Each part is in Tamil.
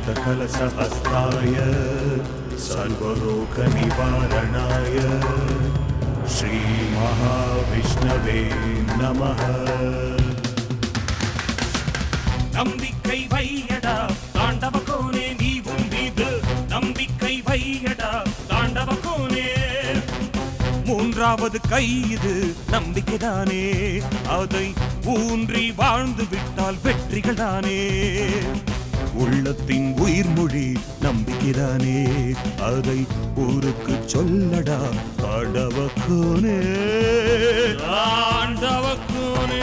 अभीष्टकलशहस्ताय सर्वरोगनिवारणाय श्रीमहाविष्णवे नमः. நம்பிக்கை வையடா தாண்டவ கோனே நீ உன்மீது நம்பிக்கை வையடா தாண்டவ கோனே. மூன்றாவது கை இது நம்பிக்கைதானே, அதை ஊன்றி வாழ்ந்து விட்டால் வெற்றிகள் தானே. உள்ளத்தின் உயிர்மொழி நம்பிக்கைதானே, அதை ஊருக்கு சொல்லடா தாண்டவ கோனே தாண்டவ கோனே.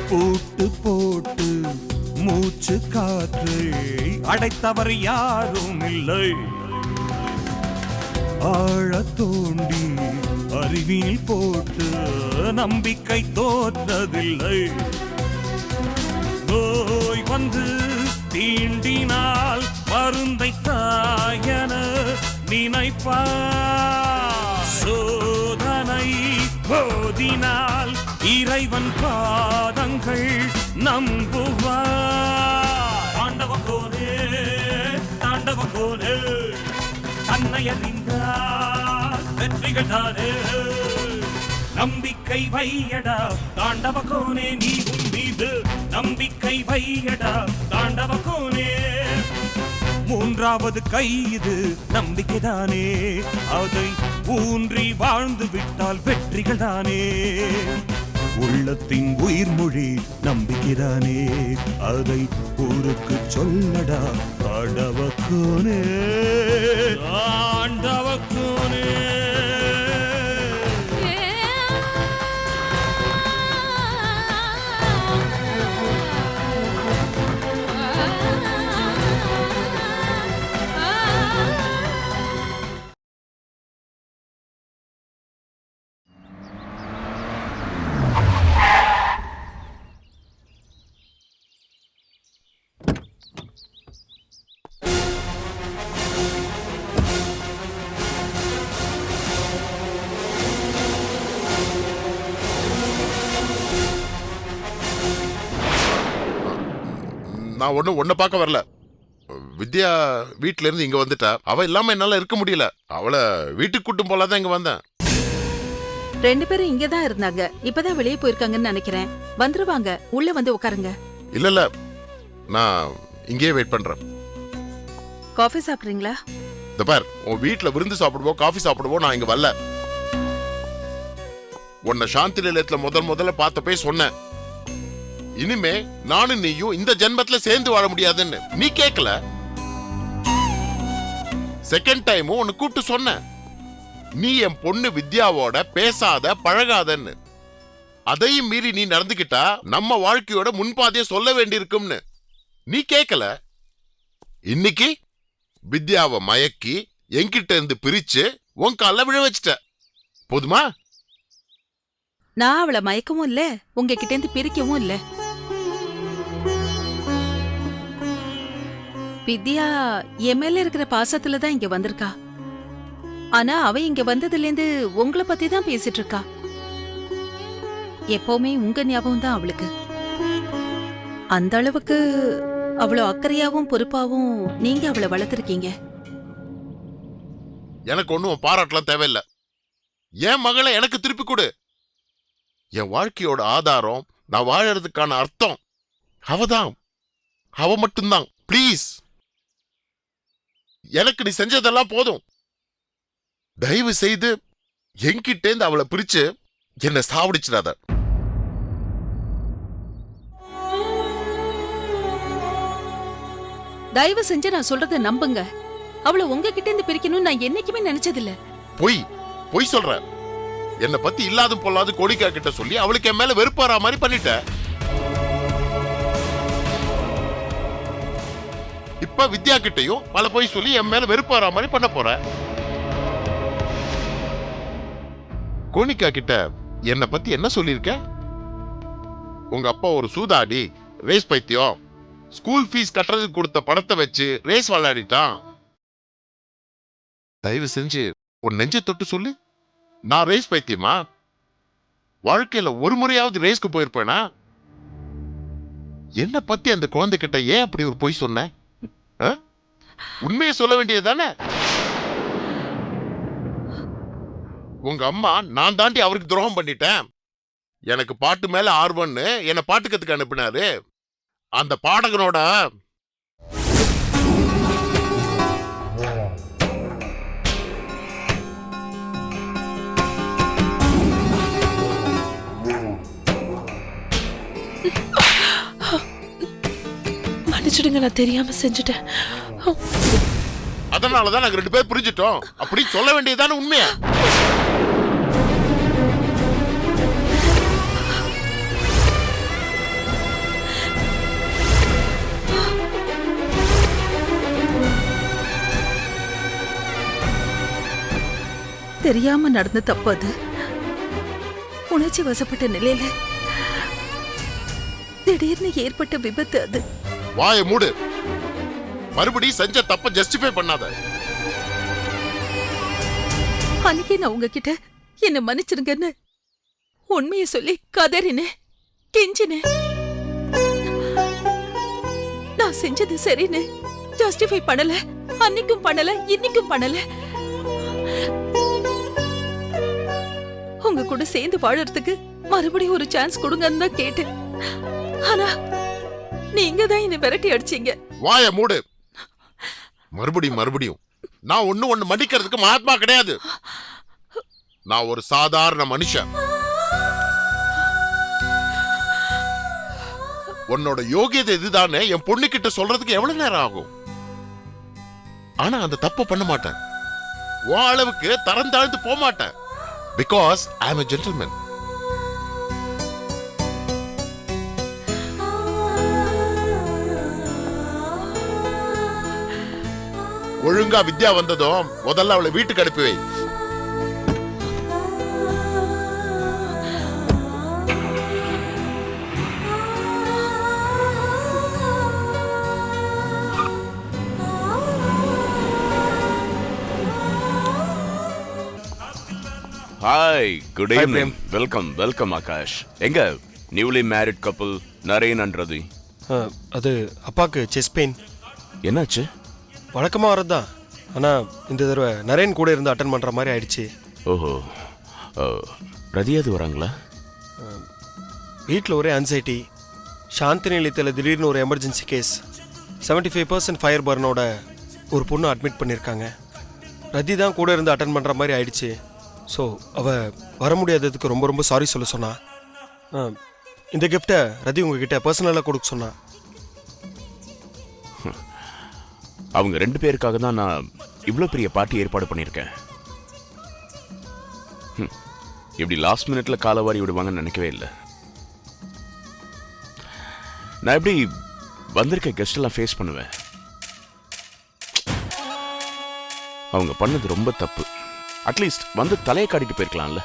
பூட்டு போட்டு மூச்சு காற்றை அடைத்தவர் யாரும் இல்லை. ஆழ தோண்டி அறிவினில் போட்டு நம்பிக்கை தோற்றதில்லை. நோய் வந்து தீண்டினால் மருந்தை தாயன நினைப்பார். சோதனை போதினால் இறைவன் பாதங்கள் நம்புவார். தாண்டவ கோனே தாண்டவ கோனே, தன்னை அறிந்தால் வெற்றிகள் தானே. நம்பிக்கை வையடா தாண்டவ கோனே நீ உன் மீது நம்பிக்கை வையடா தாண்டவ கோனே. மூன்றாவது கை இது நம்பிக்கைதானே, அதை ஊன்றி வாழ்ந்து விட்டால் வெற்றிகள் தானே. உள்ளத்தின் உயிர்மொழி நம்பிக்கைதானே, அதை ஊருக்கு சொல்லடா தாண்டவ கோனே தாண்டவ கோனே. நான் ஒன்ன பார்க்க வரல. வித்யா வீட்டுல இருந்து இங்க வந்துட்டா. அவ இல்லாம என்னால இருக்க முடியல. அவளை வீட்டுக்கு கூட்டும் போலாதான் இங்க வந்தேன். ரெண்டு பேரும் இங்கதான் இருந்தாங்க, இப்பதான் வெளியே போயிருக்காங்கன்னு நினைக்கிறேன். வந்துருவாங்க, உள்ள வந்து உட்காருங்க. இல்ல நான் இங்கேயே வெயிட் பண்றேன். காஃபி சாப்பிடுறீங்களா? இந்த பார், உன் வீட்டுல விருந்து சாப்பிடுவோம் காஃபி சாப்பிடுவோம் நான் இங்க வரல. உன்னை சாந்தி நிலையத்துல முதல்ல பார்த்தப்பே சொன்னேன், இனிமே நானும் நீயும் இந்த ஜென்மத்துல சேர்ந்து வாழ முடியாதுன்னு. நீ கேட்கல. செகண்ட் டைமும் உன்னை கூப்பிட்டு சொன்ன, நீ என் பொண்ணு வித்யாவோட பேசாத பழகாதன்னு. அதையும் மீறி நீ நடந்துகிட்டா நம்ம வாழ்க்கையோட முன்பாதைய சொல்ல வேண்டியிருக்கும்னு. நீ கேட்கல. இன்னைக்கு வித்யாவை மயக்கி என்கிட்ட இருந்து பிரிச்சு உன் கால விழ வச்சிட்ட. போதுமா? நான் அவளை மயக்கவும் இல்ல, உங்ககிட்ட இருந்து பிரிக்கவும் இல்ல. வித்யா என் மேல இருக்கிற பாசத்துலதான் இங்க வந்திருக்கா. ஆனா அவ இங்க வந்ததுல இருந்து உங்களை பத்தி தான் பேசிட்டு இருக்கா. எப்பவுமே உங்க ஞாபகம் தான் அவளுக்கு. அந்த அளவுக்கு அவ்வளவு அக்கறையாவும் பொறுப்பாவும் நீங்க அவளை வளர்த்திருக்கீங்க. எனக்கு ஒண்ணும் பாராட்டலாம் தேவையில்லை. என் மகளை எனக்கு திருப்பி கொடு. என் வாழ்க்கையோட ஆதாரம், நான் வாழறதுக்கான அர்த்தம் அவதான். அவ மட்டும்தான். பிளீஸ், எனக்கு நீ செஞ்சதெல்லாம் போதும். தயவு செய்து என்கிட்டேந்து அவளை பிரிச்சு என்ன சாவடிச்சிடாத. தயவு செஞ்சு நான் சொல்றத நம்புங்க. அவளை உங்ககிட்ட இருந்து பிரிக்கணும்னு நான் என்னைக்குமே நினைச்சதில்ல. பொய் சொல்ற. என்ன பத்தி இல்லாத பொல்லாது கோடிக்கா கிட்ட சொல்லி அவளுக்கு என் மேல வெறுப்பாரா மாதிரி பண்ணிட்ட. இப்ப வித்யா கிட்டையும் பல போய் சொல்லி என் மேல வெறுப்பாரா மாதிரி பண்ண போற. கோனிகா கிட்ட என்ன பத்தி என்ன சொல்லிருக்க? உங்க அப்பா ஒரு சூதாடி, ரேஸ் பைத்தியம், ஸ்கூல் ஃபீஸ் கட்டுறதுக்கு கொடுத்த பணத்தை வச்சு ரேஸ் விளையாடிட்டான். தயவு செஞ்சு ஒரு நெஞ்ச தொட்டு சொல்லு, நான் ரேஸ் பைத்தியமா? வாழ்க்கையில ஒரு முறையாவது ரேஸ்க்கு போயிருப்பேனா? என்ன பத்தி அந்த குழந்தைகிட்ட ஏன் அப்படி ஒரு பொய் சொன்ன? உண்மையை சொல்ல வேண்டியது தானே? உங்க அம்மா நான் தாண்டி அவருக்கு துரோகம் பண்ணிட்டேன், எனக்கு பாட்டு மேல ஆர்வம்னு என்ன பாட்டு கத்துக்க அனுப்பினாரு. அந்த பாடகனோட மன்னிச்சிடுங்க, நான் தெரியாம செஞ்சுட்டேன். அதனாலதான் நாங்க 2 பேர் புரிஞ்சிட்டோம். அப்படி சொல்ல வேண்டியதுதானே உண்மையா? தெரியாம நடந்த தப்பு அது. உணர்ச்சி வசப்பட்ட நிலையில திடீர்னு ஏற்பட்ட விபத்து அது. வாயை மூடு. மறுபடியும் செஞ்ச தப்ப ஜஸ்டிஃபை பண்ணாத. அன்னைக்கே நான் உங்ககிட்ட என்ன மன்னிச்சிருங்கன்னு உண்மையை சொல்லி கதறினேன், கெஞ்சினேன். நான் செஞ்சது சரின்னு ஜஸ்டிஃபை பண்ணல. அன்னைக்கும் பண்ணல, இன்னைக்கும் பண்ணல. உங்க கூட சேர்ந்து வாழறதுக்கு மறுபடியும் ஒரு சான்ஸ் கொடுங்கன்னு தான் கேட்டேன். ஆனா நீங்க தான் என்ன விரட்டி அடிச்சீங்க. வாயை மூடு. மறுபடியும் நான் ஒண்ணு மன்னிக்கிறதுக்கு மகாத்மா கிடையாது. நான் ஒரு சாதாரண மனுஷன். உன்னோட யோகியதை இதுதானே என் பொண்ணு கிட்ட சொல்றதுக்கு எவ்வளவு நேரம் ஆகும்? ஆனா அந்த தப்ப பண்ண மாட்டேன். உன் அளவுக்கு தரம் தாழ்ந்து போக மாட்டேன். Because I am a gentleman. ஒழுங்கா வித்யா வந்ததும் முதல்ல அவளை வீட்டுக்கு அனுப்பி வை. Hi, good evening. Welcome Akash. எங்க newly married couple Naren and Rathi? அது அப்பாவுக்கு செஸ்ட் பெயின். என்னாச்சு? வழக்கமாக வரதுதான், ஆனால் இந்த தடவை நரேன் கூட இருந்து அட்டன் பண்ணுற மாதிரி ஆயிடுச்சு. ஓஹோ, ரதியாது வராங்களா? வீட்டில் ஒரே அன்சைட்டி. சாந்தி நிலையத்தில் திடீர்னு ஒரு எமர்ஜென்சி கேஸ். 75% ஃபயர் பர்னோட ஒரு பொண்ணு அட்மிட் பண்ணியிருக்காங்க. ரதி தான் கூட இருந்து அட்டன் பண்ணுற மாதிரி ஆயிடுச்சு. ஸோ அவள் வர முடியாததுக்கு ரொம்ப சாரி சொல்ல சொன்னா. இந்த கிஃப்டை ரதி உங்ககிட்ட பர்சனலாக கொடுக்க சொன்னா. அவங்க 2 பேருக்காக தான் நான் இவ்வளோ பெரிய பார்ட்டி ஏற்பாடு பண்ணியிருக்கேன். இப்படி லாஸ்ட் மினிட்ல காலவாரி விடுவாங்கன்னு நினைக்கவே இல்லை. நான் எப்படி வந்திருக்க கெஸ்ட் எல்லாம் ஃபேஸ் பண்ணுவேன்? அவங்க பண்ணது ரொம்ப தப்பு. அட்லீஸ்ட் வந்து தலையை காட்டிட்டு போயிருக்கலாம்ல.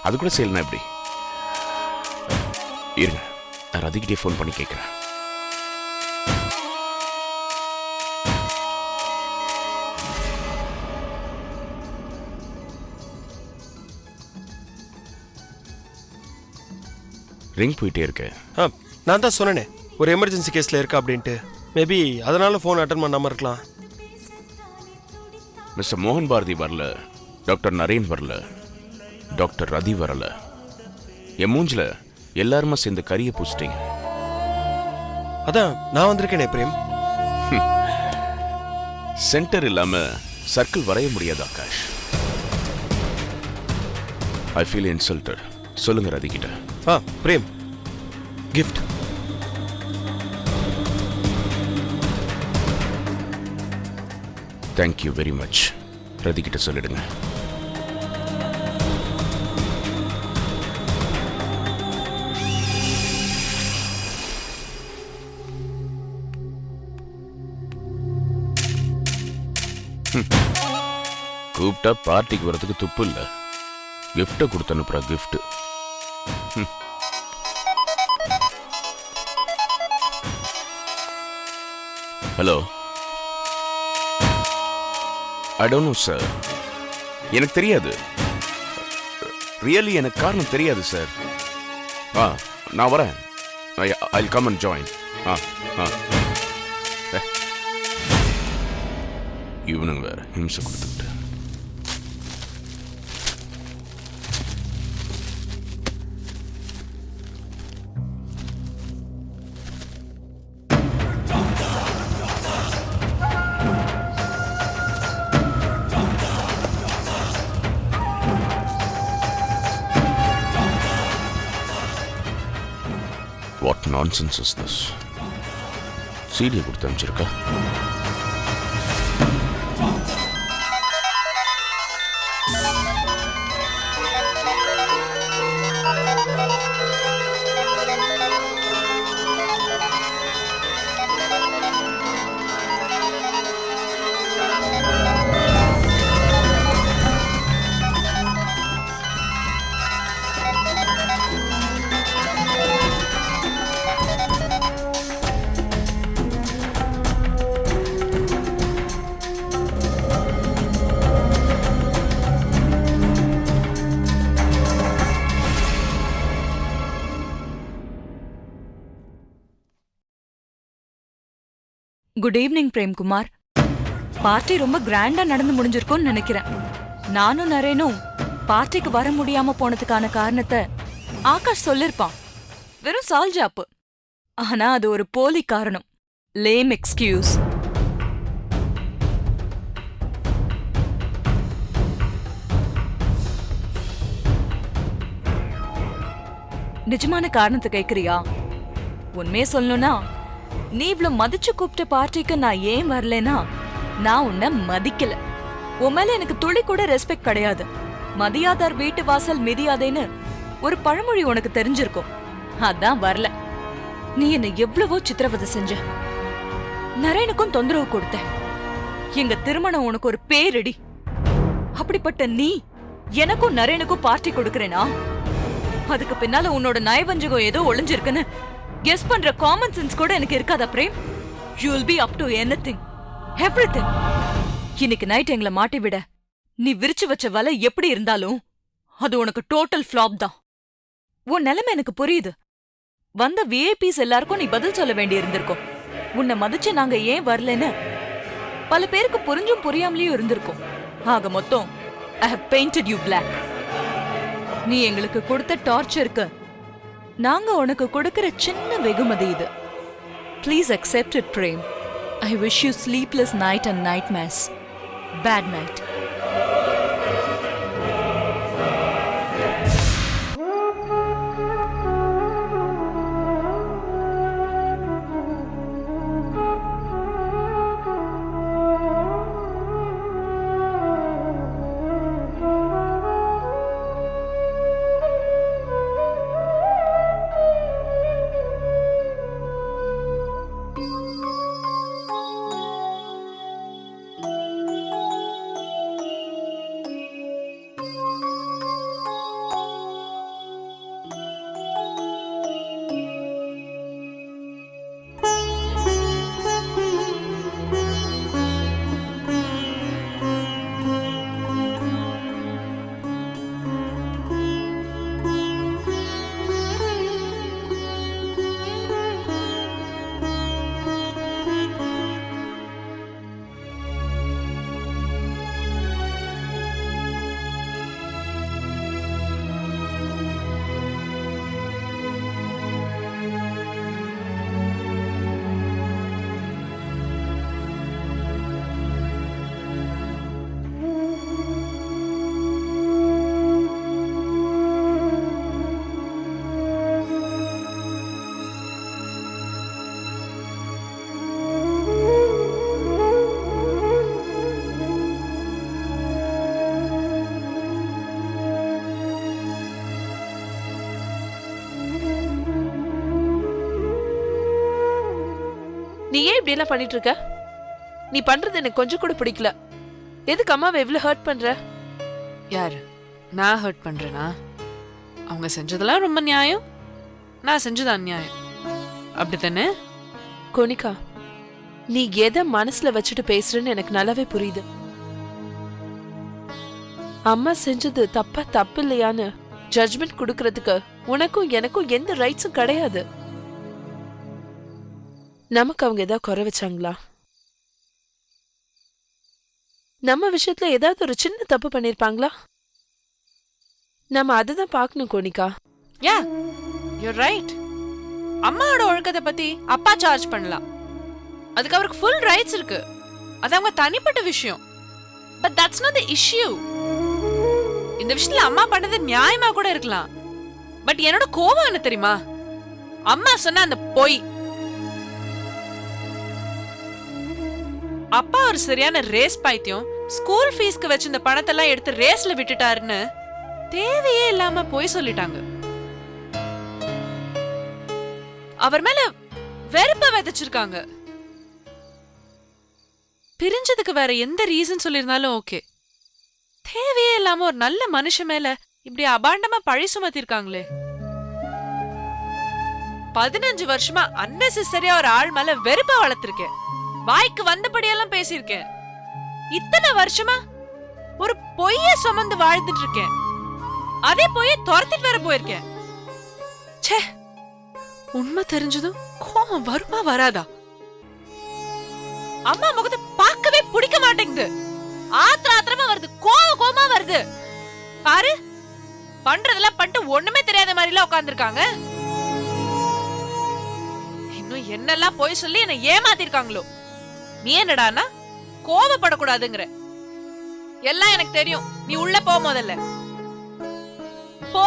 அது கூட செய்யலாம். எப்படி இருங்க, நான் ரதிக்கிட்டே ஃபோன் பண்ணி கேட்குறேன். ரிங் போயிட்டே இருக்கு. நான் தான் சொன்னேனே ஒரு எமர்ஜென்சி கேஸில் இருக்கா அப்படின்ட்டு. மேபி அதனால ஃபோன் அட்டன் பண்ணாமல் இருக்கலாம். மிஸ்டர் மோகன் பாரதி வரல, டாக்டர் நரேன் வரல, டாக்டர் ரதி வரல. என் மூஞ்சில் எல்லாருமா சேர்ந்து கரிய பூச்சிட்டீங்க. அதான் நான் வந்திருக்கேனே பிரேம். சென்டர் இல்லாம சர்க்கிள் வரைய முடியாது ஆகாஷ். I feel insulted. சொல்லுங்க ரதி கிட்ட. Prem, gift. Thank you very much. Rathi கிட்ட சொல்லிடுங்க. கூப்பிட்டா பார்ட்டிக்கு வரதுக்கு துப்பு இல்லை. கிஃப்டை கொடுத்து அனுப்புற gift. Hello, I don't know sir. எனக்கு தெரியாது. ரியலி எனக்கு காரணம் தெரியாது சார். நான் வரேன். I'll come and join. இவனுங்க வேற ஹிம்சை கொடுத்துட்டு. What nonsense is this? CD கொடுத்து அனுப்பிச்சிருக்கா? Good evening Premkumar. பார்ட்டி ரொம்ப கிராண்டா நடந்து முடிஞ்சிருக்கும்னு நினைக்கிறேன். நானும் நரேனும் பார்ட்டிக்கு வர முடியாம போனதுக்கான காரணத்தை ஆகாஷ் சொல்லிருப்பான். வெறும் சால்ஜாப்பு. ஆனா அது ஒரு போலி காரணம். லேம் எக்ஸ்கியூஸ். நிஜமான காரணத்தை கேக்குறியா? உண்மையே சொல்லணும்னா, நீ இவ்வளவு மதிச்சு கூப்பிட்ட பார்ட்டிக்கு நான் ஏன் வரலனா, நான் உன்னை மதிக்கல. உன் மேல எனக்கு துளி கூட ரெஸ்பெக்ட் கிடையாது. மதியாதார் வீட்டு வாசல் மிதியாதேன்னு ஒரு பழமொழி உனக்கு தெரிஞ்சிருக்கும். அதான் வரல. நீ என்ன எவ்வளவோ சித்திரவதை செஞ்ச. நரேனுக்கும் தொந்தரவு கொடுத்த. எங்க திருமணம் உனக்கு ஒரு பேரிடி. அப்படிப்பட்ட நீ எனக்கும் நரேனுக்கும் பார்ட்டி கொடுக்கறேனா, அதுக்கு பின்னால உன்னோட நயவஞ்சகம் ஏதோ ஒளிஞ்சிருக்குன்னு கெஸ் பண்ற காமன் சென்ஸ் கூட எனக்கு இருக்காதா Prem? You will be up to anything, everything. இன்னைக்கு நைட் எங்களை மாட்டி விட நீ விரிச்சு வச்ச வலை எப்படி இருந்தாலும் அது உனக்கு டோட்டல் ஃப்ளாப் தான். உன் நிலைமை எனக்கு புரியுது. வந்த விஐபிஸ் எல்லாருக்கும் நீ பதில் சொல்ல வேண்டி இருந்திருக்கும். உன்னை மதிச்சு நாங்க ஏன் வரலன்னு பல பேருக்கு புரிஞ்சும் புரியாமலேயும் இருந்திருக்கும். ஆக மொத்தம் I have painted you black. நீ எங்களுக்கு கொடுத்த டார்ச்சருக்கு நாங்க உனக்கு கொடுக்கிற சின்ன வெகுமதி இது. Please accept it, Prem. I wish you sleepless night and nightmares. Bad night. நீ ஏன் இப்படி எல்லாம் பண்ணிட்டு இருக்க? நீ பண்றது எனக்கு கொஞ்சம் கூட பிடிக்கல. எதுக்கு அம்மாவை எவ்வளவு ஹர்ட் பண்ற? யாரு? நான் ஹர்ட் பண்றேனா? அவங்க செஞ்சதெல்லாம் ரொம்ப நியாயம், நான் செஞ்சது அநியாயம். அப்படித்தானே? கோனிகா, நீ எதை மனசுல வச்சுட்டு பேசுறன்னு எனக்கு நல்லாவே புரியுது. அம்மா செஞ்சது தப்பு இல்லையான்னு ஜட்ஜ்மெண்ட் கொடுக்கறதுக்கு உனக்கும் எனக்கும் எந்த ரைட்ஸும் கிடையாது. நமக்கு அவங்க ஏதாவது குறை வச்சாங்களா? நம்ம விஷயத்துல ஏதாவது ஒரு சின்ன தப்பு பண்ணிருப்பாங்களா? நம்ம அதுதான் பார்க்கணும் கோனிகா. Yeah you right. அம்மாவோட ஒழுக்கத்தை பத்தி அப்பா சார்ஜ் பண்ணலாம், அதுக்கு அவருக்கு ஃபுல் ரைட்ஸ் இருக்கு. அது அவங்க தனிப்பட்ட விஷயம். But that's not the issue. இந்த விஷயத்துல அம்மா பண்ணது நியாயமா கூட இருக்கலாம். பட் என்னோட கோபம் என்ன தெரியுமா? அம்மா சொன்ன அந்த பொய். அப்பா ஒரு சரியான ரேஸ் பைத்தியம், ஸ்கூல் ஃபீஸ்க்கு வச்சிருந்த பணத்தெல்லாம் எடுத்து ரேஸ்ல விட்டுட்டாருன்னு தேவையே இல்லாம போய் சொல்லிட்டாங்க. அவர் மேல வெறுப்ப விதைச்சிருக்காங்க. பிரிஞ்சதுக்கு வேற எந்த ரீசன் சொல்லிருந்தாலும் ஓகே, தேவையே இல்லாம ஒரு நல்ல மனுஷன் மேல இப்படி அபாண்டமா பழி சுமத்திருக்காங்களே. 15 வருஷமா அன்னெசரியா ஒரு ஆள் மேல வெறுப்ப வளர்த்திருக்கேன். வாய்க்கு வந்தபடியெல்லாம் பேசியிருக்கேன். இத்தனை வருஷமா ஒரு பொய்ய சுமந்து வாழ்ந்துட்டு இருக்கேன். அதே பொய்ய துரத்திட்டு வேற போயிருக்கேன். ச்சே, உண்மை தெரிஞ்சதும் கோபம் வருமா வராதா? அம்மா முகத்தை பார்க்கவே பிடிக்க மாட்டேங்குது. ஆத்திரமா வருது, கோபமா வருது. பாரு, பண்றதெல்லாம் பண்ணிட்டு ஒண்ணுமே தெரியாத மாதிரி எல்லாம் உட்கார்ந்துருக்காங்க. இன்னும் என்னெல்லாம் போய் சொல்லி என்ன ஏமாத்திருக்காங்களோ. நீ என்னடானா கோபப்படக்கூடாதுங்கிற? எல்லாம் எனக்கு தெரியும். நீ உள்ள போ, முதல்ல போ.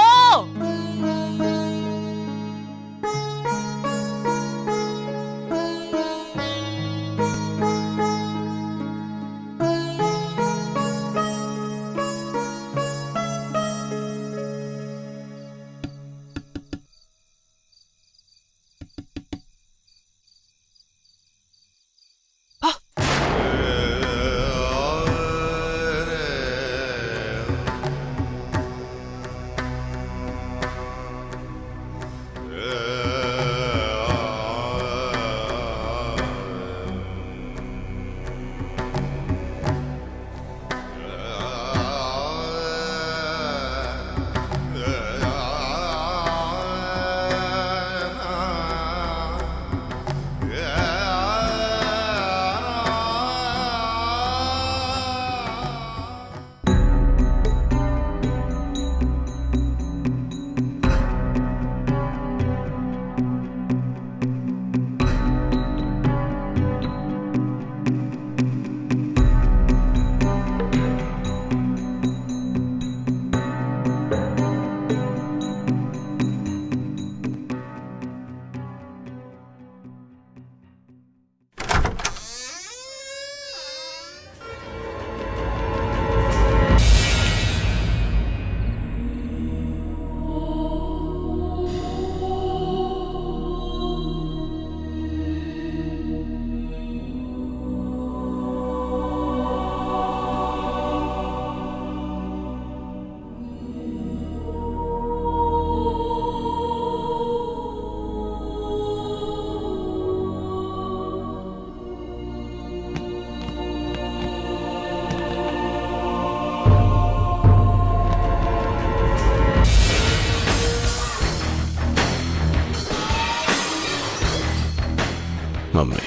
Mummy,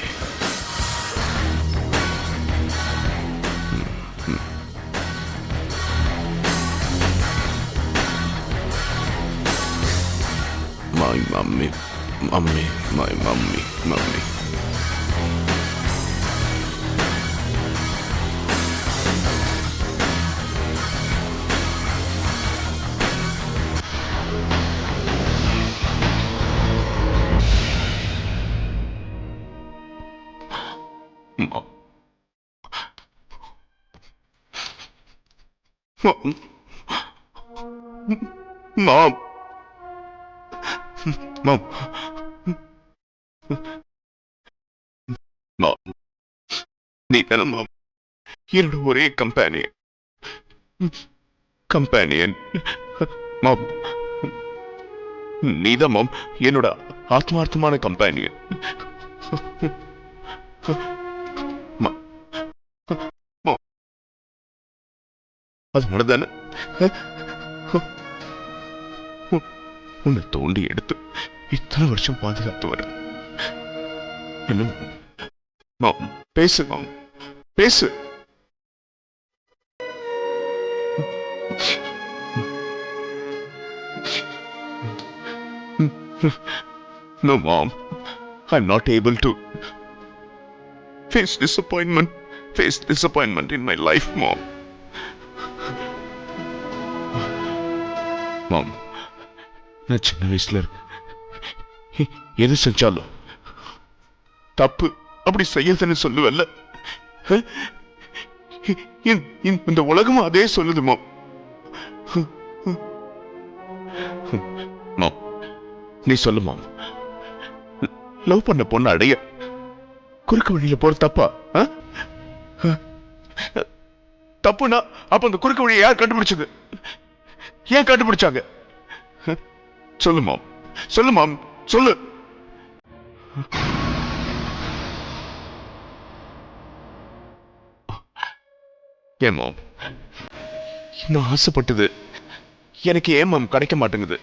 my mummy, mummy, my mummy, mummy. Mom. Mom. Mom. நீ தானே மாம் என்னோட ஒரே கம்பேனியன். மாம், நீதான் மாம் என்னோட ஆத்மார்த்தமான கம்பேனியன். அதனால தானே உன்னை தோண்டி எடுத்து இத்தனை வருஷம் பாதுகாத்து வர. என்ன மாம், பேசு மாம், பேசு. No, Mom. I'm not able to face disappointment in my life, Mom. Mom, நான் சின்ன வயசுல எது செஞ்சாலும் தப்பு அப்படி செய்யறதுன்னு சொல்லுவல்ல, இந்த உலகமும் அதே சொல்லுது மாம். மாம், நீ சொல்லு மாம், லவ் பண்ண பொண்ணு அடைய குறுக்கு வழியில போற தப்பா? தப்புனா அப்ப அந்த குறுக்கு வழியை யார் கண்டுபிடிச்சது? ஏன் கண்டுபிடிச்சாங்க? சொல்லு மாம், சொல்லு மாம், சொல்லு. ஏன் மாம் இன்னும் ஆசைப்பட்டது எனக்கு ஏன் மாம் கிடைக்க மாட்டேங்குது?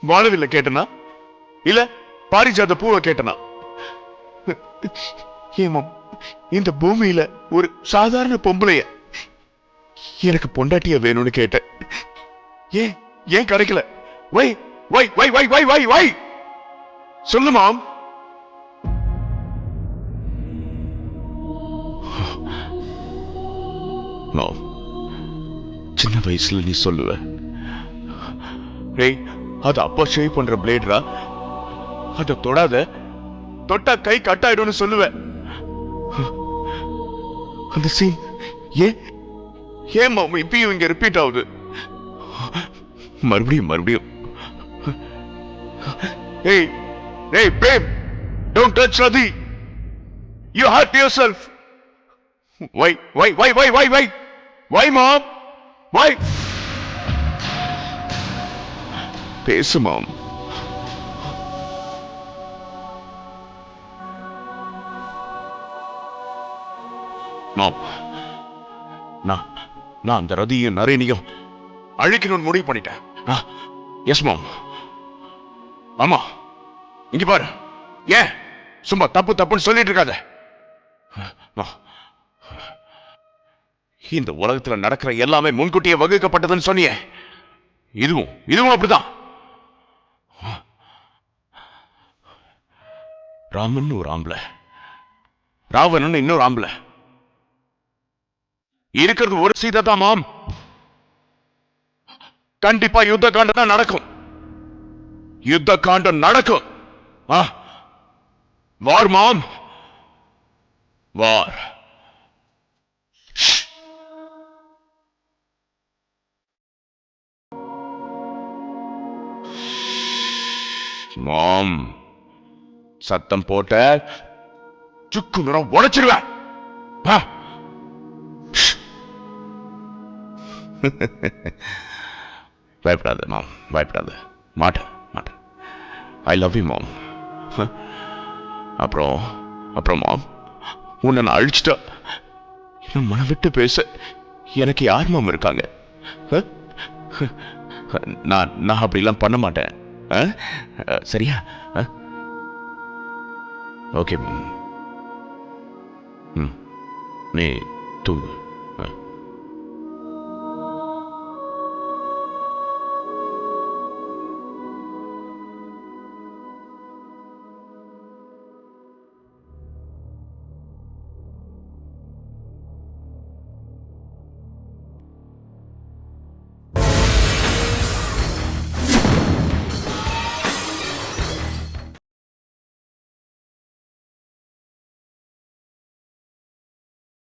வாழவில்லை கேட்டனா இல்ல பாரிஜாத பூவை கேட்டனா? ஏன் மாம் இந்த பூமியில ஒரு சாதாரண பொம்பளைய எனக்கு பொண்டாட்டிய வேணும்னு கேட்டேன். ஏன் ஏன் கிடைக்கல? வை வை வை வை வை வை வை சொல்லு மாம். சின்ன வயசுல நீ சொல்லுவ, அது அப்பா ஷேவ் பண்ற பிளேட்ரா, அத தொடாத, தொட்டா கை கட் ஆயிடும்னு சொல்லுவ. அந்த சீன் ஏன் மாமா இப்பயும் இங்க ரிப்பீட் ஆகுது? மறுபடியும் Hey, babe, don't touch Radhi. You hurt yourself. Why, mom? Why? பேசு மாம். மாம், நான் அந்த ரதியும் நரேனியும் அழிக்கணும்னு முடிவு பண்ணிட்டேன். எஸ் மாம். ஆமா, இங்க பாரு, ஏன் சும்மா தப்புன்னு சொல்லிட்டு இருக்காத. இந்த உலகத்துல நடக்கிற எல்லாமே முன்கூட்டியே வகுக்கப்பட்டதுன்னு சொன்னியே, இதுவும் அப்படிதான். ராமன் ஒரு ஆம்பளை, ராவணன் இன்னொரு ஆம்பளை, இருக்கிறது ஒரு சீதை தான் மாம். கண்டிப்பா யுத்த காண்டம் தான் நடக்கும். யுத்த காண்டம் நடக்கும். வார் மாம், வார். மாம், சத்தம் போட்ட சுக்கு நிறம் உடைச்சிருவேன். பயப்படாத மாம், பயப்படாத. மாட்டேன். I love you mom. அப்புறம் மாம், உன்னை நான் அழிச்சிட்டா இன்னும் மனம் விட்டு பேச எனக்கு யார் மாம் இருக்காங்க? நான் அப்படிலாம் பண்ண மாட்டேன். சரியா? ஓகே மாம். நீ தூங்கு.